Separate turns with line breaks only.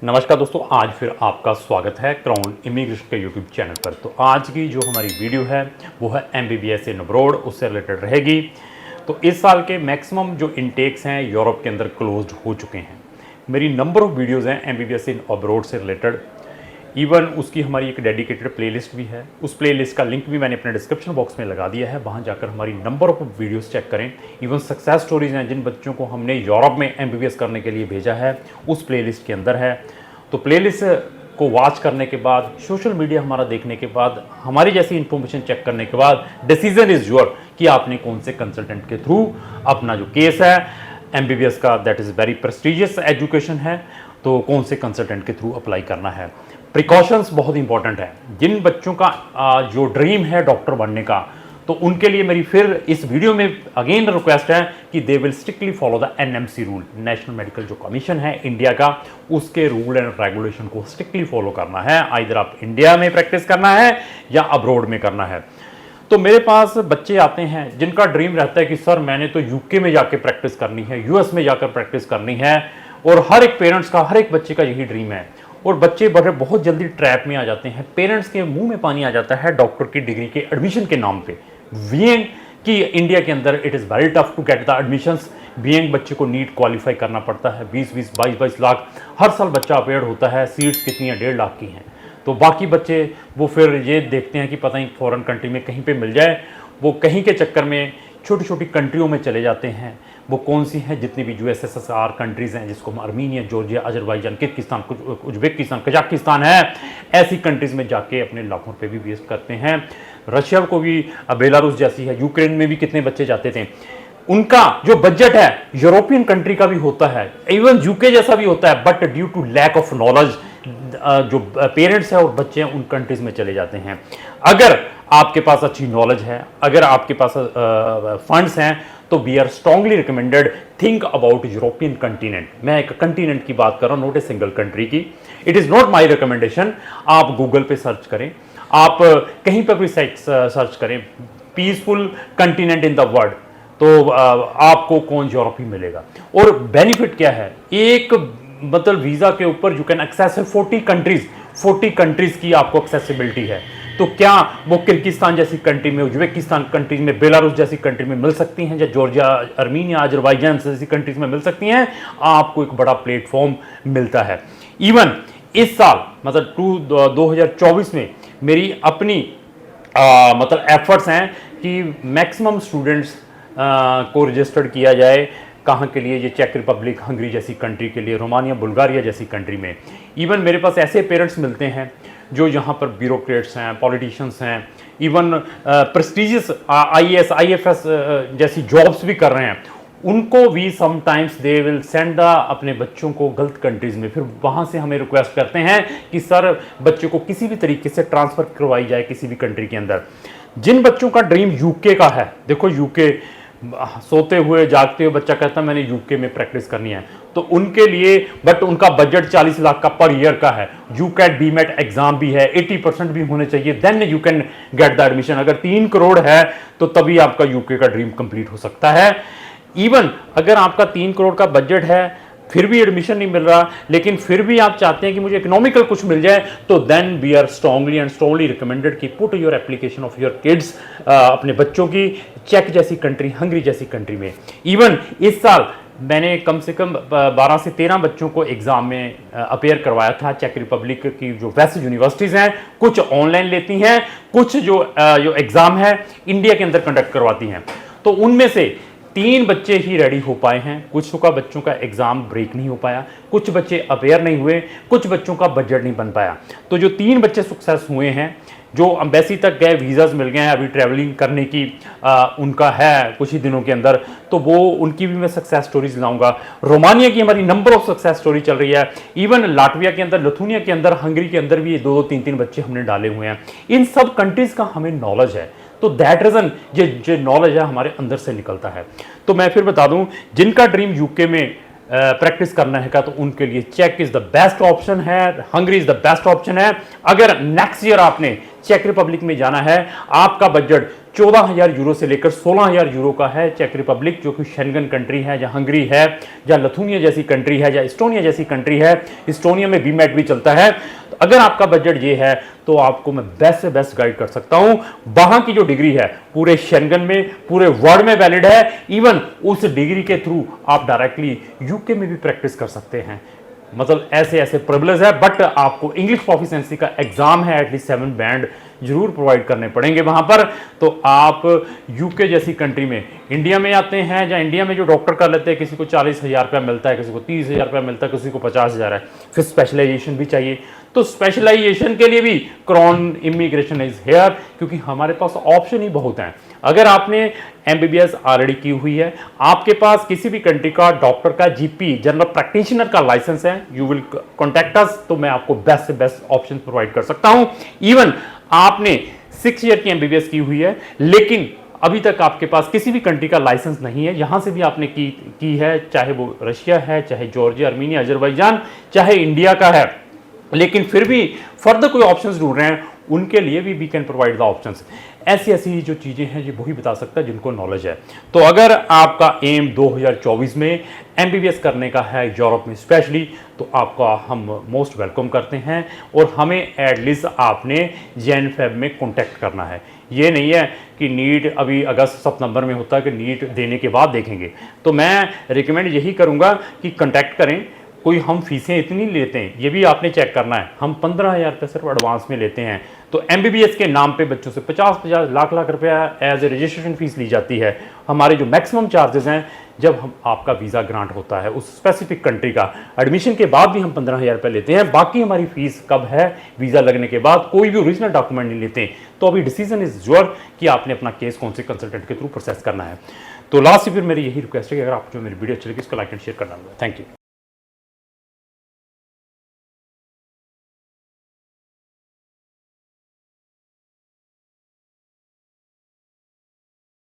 नमस्कार दोस्तों, आज फिर आपका स्वागत है क्राउन इमिग्रेशन के यूट्यूब चैनल पर। तो आज की जो हमारी वीडियो है वो है MBBS इन अब्रॉड, उससे रिलेटेड रहेगी। तो इस साल के मैक्सिमम जो इनटेक्स हैं यूरोप के अंदर क्लोज्ड हो चुके हैं। मेरी नंबर ऑफ़ वीडियोज़ हैं MBBS इन अब्रॉड से रिलेटेड। इवन उसकी हमारी एक डेडिकेटेड प्लेलिस्ट भी है। उस प्लेलिस्ट का लिंक भी मैंने अपने डिस्क्रिप्शन बॉक्स में लगा दिया है, वहाँ जाकर हमारी नंबर ऑफ वीडियोस चेक करें। इवन सक्सेस स्टोरीज़ हैं जिन बच्चों को हमने यूरोप में MBBS करने के लिए भेजा है, उस प्लेलिस्ट के अंदर है। तो प्लेलिस्ट को वॉच करने के बाद, सोशल मीडिया हमारा देखने के बाद, हमारी जैसी इन्फॉर्मेशन चेक करने के बाद डिसीजन इज़ योर कि आपने कौन से कंसल्टेंट के थ्रू अपना जो केस है MBBS का, that is very prestigious education है, तो कौन से कंसल्टेंट के थ्रू अप्लाई करना है। प्रिकॉशंस बहुत इंपॉर्टेंट है। जिन बच्चों का जो ड्रीम है डॉक्टर बनने का, तो उनके लिए मेरी फिर इस वीडियो में अगेन रिक्वेस्ट है कि they will strictly follow the NMC rule, national medical जो कमीशन है इंडिया का, उसके रूल एंड रेगुलेशन को स्ट्रिक्टली फॉलो करना है। आइदर आप इंडिया में प्रैक्टिस करना है या अब्रॉड में करना है। तो मेरे पास बच्चे आते हैं जिनका ड्रीम रहता है कि सर मैंने तो UK में जाके प्रैक्टिस करनी है, US में जाकर प्रैक्टिस करनी है, और हर एक पेरेंट्स का, हर एक बच्चे का यही ड्रीम है। और बच्चे बड़े बहुत जल्दी ट्रैप में आ जाते हैं। पेरेंट्स के मुंह में पानी आ जाता है डॉक्टर की डिग्री के एडमिशन के नाम पे, बीइंग कि इंडिया के अंदर it is very tough to get the admissions. Being बच्चे को नीट क्वालिफाई करना पड़ता है, 20-20, 22-22 लाख हर साल बच्चा अपेयर होता है। सीट्स कितनी हैं? 1.5 लाख की हैं। तो बाकी बच्चे वो फिर ये देखते हैं कि पता नहीं फॉरेन कंट्री में कहीं पे मिल जाए, वो कहीं के चक्कर में छोटी छोटी कंट्रियों में चले जाते हैं। वो कौन सी हैं? जितनी भी USSR कंट्रीज़ हैं, जिसको हम Armenia, Georgia, Azerbaijan, Kyrgyzstan, Uzbekistan, Kazakhstan है, ऐसी कंट्रीज़ में जाके अपने लाखों रुपये भी वेस्ट करते हैं। रशिया को भी, बेलारूस जैसी है, यूक्रेन में भी कितने बच्चे जाते थे। उनका जो बजट है यूरोपियन कंट्री का भी होता है, इवन UK जैसा भी होता है, but due to lack of knowledge जो पेरेंट्स हैं और बच्चे हैं उन कंट्रीज़ में चले जाते हैं। अगर आपके पास अच्छी नॉलेज है, अगर आपके पास फंड्स हैं, तो we are strongly recommended think about European continent. मैं एक कंटिनेंट की बात कर रहा हूँ, नॉट ए सिंगल कंट्री की। It is not my recommendation. आप गूगल पे सर्च करें, आप कहीं पर भी सर्च करें peaceful continent in the world, तो आपको कौन यूरोप ही मिलेगा। और बेनिफिट क्या है? एक मतलब वीज़ा के ऊपर यू कैन एक्सेस 40 कंट्रीज़ की आपको एक्सेसिबिलिटी है। तो क्या वो किर्गिस्तान जैसी कंट्री में, उज्बेकिस्तान कंट्री में, बेलारूस जैसी कंट्री में मिल सकती हैं, या जॉर्जिया, अर्मीनिया, अजरबैजान जैसी कंट्रीज में मिल सकती हैं? आपको एक बड़ा प्लेटफॉर्म मिलता है। इवन इस साल मतलब 2024 में मेरी अपनी मतलब एफर्ट्स हैं कि मैक्सिमम स्टूडेंट्स को रजिस्टर्ड किया जाए। कहाँ के लिए? ये चेक रिपब्लिक, हंगरी जैसी कंट्री के लिए, रोमानिया, बुल्गारिया जैसी कंट्री में। इवन मेरे पास ऐसे पेरेंट्स मिलते हैं जो यहाँ पर ब्यूरोक्रेट्स हैं, पॉलिटिशियंस हैं, इवन प्रेस्टिजियस IAS, IFS जैसी जॉब्स भी कर रहे हैं। उनको भी समटाइम्स दे विल सेंड अपने बच्चों को गलत कंट्रीज़ में, फिर वहाँ से हमें रिक्वेस्ट करते हैं कि सर बच्चे को किसी भी तरीके से ट्रांसफ़र करवाई जाए किसी भी कंट्री के अंदर। जिन बच्चों का ड्रीम UK का है, देखो UK सोते हुए जागते हुए बच्चा कहता है मैंने UK में प्रैक्टिस करनी है, तो उनके लिए, बट उनका बजट 40 लाख का पर ईयर का है। UCAT BMAT एग्जाम भी है, 80% भी होने चाहिए, then you can get the admission. अगर 3 करोड़ है तो तभी आपका UK का ड्रीम कंप्लीट हो सकता है। इवन अगर आपका 3 करोड़ का बजट है, फिर भी एडमिशन नहीं मिल रहा, लेकिन फिर भी आप चाहते हैं कि मुझे इकोनॉमिकल कुछ मिल जाए, तो then we are strongly recommended कि put your application of your kids, अपने बच्चों की चेक जैसी कंट्री, हंगरी जैसी कंट्री में। इवन इस साल मैंने कम से कम 12 से 13 बच्चों को एग्ज़ाम में अपेयर करवाया था। चेक रिपब्लिक की जो बेस्ट यूनिवर्सिटीज़ हैं, कुछ ऑनलाइन लेती हैं, कुछ जो एग्ज़ाम है इंडिया के अंदर कंडक्ट करवाती हैं। तो उनमें से 3 बच्चे ही रेडी हो पाए हैं। कुछ का बच्चों का एग्ज़ाम ब्रेक नहीं हो पाया, कुछ बच्चे अपेयर नहीं हुए, कुछ बच्चों का बजट नहीं बन पाया। तो जो 3 बच्चे सक्सेस हुए हैं, जो एम्बेसी तक गए, वीज़ाज़ मिल गए हैं, अभी ट्रैवलिंग करने की उनका है कुछ ही दिनों के अंदर, तो वो उनकी भी मैं सक्सेस स्टोरीज लाऊंगा। रोमानिया की हमारी नंबर ऑफ सक्सेस स्टोरी चल रही है। इवन लाटविया के अंदर, लिथुनिया के अंदर, हंगरी के अंदर भी 2-2, 3-3 बच्चे हमने डाले हुए हैं। इन सब कंट्रीज़ का हमें नॉलेज है, तो दैट रीज़न जो नॉलेज है हमारे अंदर से निकलता है। तो मैं फिर बता दूं, जिनका ड्रीम UK में प्रैक्टिस करना है का, तो उनके लिए चेक इज़ द बेस्ट ऑप्शन है, Hungary is the best option है। अगर नेक्स्ट ईयर आपने चेक रिपब्लिक में जाना है, आपका बजट 14,000 यूरो से लेकर 16,000 यूरो का है। चेक रिपब्लिक जो कि शेंगन कंट्री है, या हंगरी है, या लिथुआनिया जैसी कंट्री है, या इस्टोनिया जैसी कंट्री है, इस्टोनिया में बीमेट भी चलता है। तो अगर आपका बजट ये है तो आपको मैं बेस्ट से बेस्ट गाइड कर सकता हूं। वहां की जो डिग्री है पूरे शेंगन में, पूरे वर्ल्ड में वैलिड है। इवन उस डिग्री के थ्रू आप डायरेक्टली यूके में भी प्रैक्टिस कर सकते हैं। मतलब ऐसे ऐसे प्रिविलेज है, बट आपको इंग्लिश प्रोफिशिएंसी का एग्जाम है, एटलीस्ट 7 बैंड जरूर प्रोवाइड करने पड़ेंगे वहां पर। तो आप यूके जैसी कंट्री में, इंडिया में आते हैं, या इंडिया में जो डॉक्टर कर लेते हैं, किसी को 40,000 रुपया मिलता है, किसी को 30,000 रुपया मिलता है, किसी को 50,000 है। फिर स्पेशलाइजेशन भी चाहिए, तो स्पेशलाइजेशन के लिए भी क्रॉन इमिग्रेशन इज हेयर, क्योंकि हमारे पास ऑप्शन ही बहुत हैं। अगर आपने एमबीबीएस ऑलरेडी की हुई है, आपके पास किसी भी कंट्री का डॉक्टर का जीपी जनरल प्रैक्टिशनर का लाइसेंस है, यू विल कॉन्टैक्ट अस, तो मैं आपको बेस्ट से बेस्ट ऑप्शन प्रोवाइड कर सकता हूं। इवन आपने 6 ईयर की एमबीबीएस की हुई है, लेकिन अभी तक आपके पास किसी भी कंट्री का लाइसेंस नहीं है, यहां से भी आपने की है, चाहे वो रशिया है, चाहे जॉर्जिया, आर्मीनिया, अजरबैजान, चाहे इंडिया का है, लेकिन फिर भी फर्दर कोई ऑप्शंस ढूंढ रहे हैं, उनके लिए भी we can provide the options. ऐसी ऐसी जो चीज़ें हैं ये वही बता सकता है जिनको नॉलेज है। तो अगर आपका एम 2024 में एमबीबीएस करने का है यूरोप में स्पेशली, तो आपका हम मोस्ट वेलकम करते हैं, और हमें एटलीस्ट आपने जैन फेब में कॉन्टैक्ट करना है। ये नहीं है कि नीट अभी अगस्त सितंबर में होता है कि नीट देने के बाद देखेंगे। तो मैं रिकमेंड यही करूँगा कि कॉन्टैक्ट करें। कोई हम फीसें इतनी लेते हैं, ये भी आपने चेक करना है, हम 15,000 रुपये सिर्फ एडवांस में लेते हैं। तो एमबीबीएस के नाम पे बच्चों से 50-50 लाख रुपया एज ए रजिस्ट्रेशन फीस ली जाती है। हमारे जो मैक्सिमम चार्जेस हैं, जब हम आपका वीज़ा ग्रांट होता है उस स्पेसिफिक कंट्री का, एडमिशन के बाद भी हम 15,000 रुपये लेते हैं। बाकी हमारी फीस कब है, वीज़ा लगने के बाद। कोई भी ओरिजिनल डॉक्यूमेंट नहीं लेते। तो अभी डिसीजन इज योर कि आपने अपना केस कौन से कंसल्टेंट के थ्रू प्रोसेस करना है। तो लास्ट फिर मेरी यही रिक्वेस्ट है कि अगर आपको जो मेरी वीडियो अच्छी लगी उसको लाइक एंड शेयर करना होगा। Thank you.